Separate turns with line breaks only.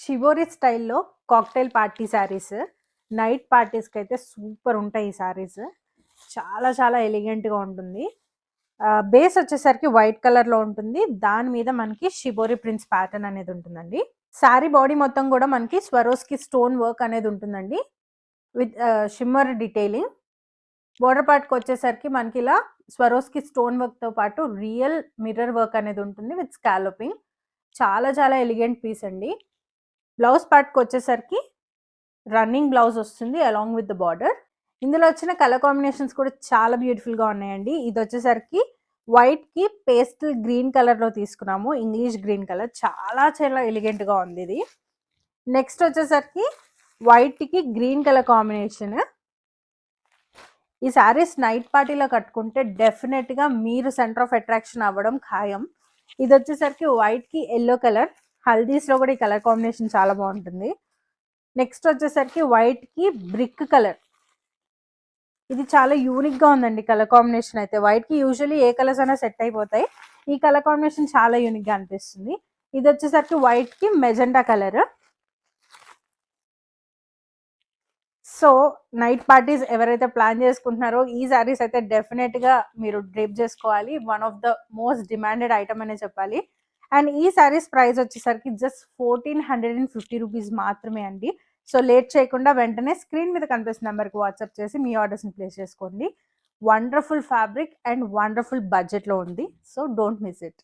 Shibori స్టైల్‌లో cocktail party saris. Night పార్టీస్‌కైతే super ఉంటాయి ఈ శారీస్. చాలా చాలా ఎలిగెంట్‌గా ఉంటుంది. బేస్ వచ్చేసరికి వైట్ కలర్‌లో ఉంటుంది. దాని మీద మనకి షిబోరి ప్రింట్స్ ప్యాటర్న్ అనేది ఉంటుందండి. శారీ బాడీ మొత్తం కూడా మనకి స్వరోస్కి స్టోన్ వర్క్ అనేది ఉంటుందండి. With shimmer detailing. బోర్డర్ పార్ట్‌కి వచ్చేసరికి మనకి ఇలా స్వరోస్కి స్టోన్ వర్క్‌తో పాటు రియల్ మిర్రర్ వర్క్ అనేది ఉంటుంది విత్ స్కాలోపింగ్. చాలా చాలా ఎలిగెంట్ పీస్ అండి. బ్లౌజ్ పార్ట్‌కి వచ్చేసరికి రన్నింగ్ బ్లౌజ్ వస్తుంది అలాంగ్ విత్ ద బార్డర్. ఇందులో వచ్చిన కలర్ కాంబినేషన్స్ కూడా చాలా బ్యూటిఫుల్‌గా ఉన్నాయండి. ఇది వచ్చేసరికి వైట్‌కి పేస్టల్ గ్రీన్ కలర్‌లో తీసుకున్నాము. ఇంగ్లీష్ గ్రీన్ కలర్ చాలా చాలా ఎలిగెంట్‌గా ఉంది ఇది. నెక్స్ట్ వచ్చేసరికి వైట్‌కి గ్రీన్ కలర్ కాంబినేషన్. ఈ శారీస్ నైట్ పార్టీలో కట్టుకుంటే డెఫినెట్‌గా మీరు సెంటర్ ఆఫ్ అట్రాక్షన్ అవ్వడం ఖాయం. ఇది వచ్చేసరికి వైట్‌కి యెల్లో కలర్. హల్దీస్‌లో కూడా ఈ కలర్ కాంబినేషన్ చాలా బాగుంటుంది. నెక్స్ట్ వచ్చేసరికి వైట్‌కి బ్రిక్ కలర్. ఇది చాలా యూనిక్‌గా ఉందండి కలర్ కాంబినేషన్ అయితే. వైట్‌కి యూజువల్లీ ఏ కలర్స్ అయినా సెట్ అయిపోతాయి. ఈ కలర్ కాంబినేషన్ చాలా యూనిక్‌గా అనిపిస్తుంది. ఇది వచ్చేసరికి వైట్‌కి magenta colour. So night parties ఎవరైతే ప్లాన్ చేసుకుంటున్నారో ఈ శారీస్ అయితే డెఫినెట్‌గా మీరు డ్రేప్ చేసుకోవాలి. One of the most demanded item అనే చెప్పాలి. అండ్ ఈ శారీస్ ప్రైస్ వచ్చేసరికి జస్ట్ 1450 రూపీస్ మాత్రమే అండి. సో లేట్ చేయకుండా వెంటనే స్క్రీన్ మీద కనిపిస్తున్న నెంబర్కి వాట్సాప్ చేసి మీ ఆర్డర్స్ని ప్లేస్ చేసుకోండి. వండర్ఫుల్ ఫ్యాబ్రిక్ అండ్ వండర్ఫుల్ బడ్జెట్లో ఉంది. So don't miss it.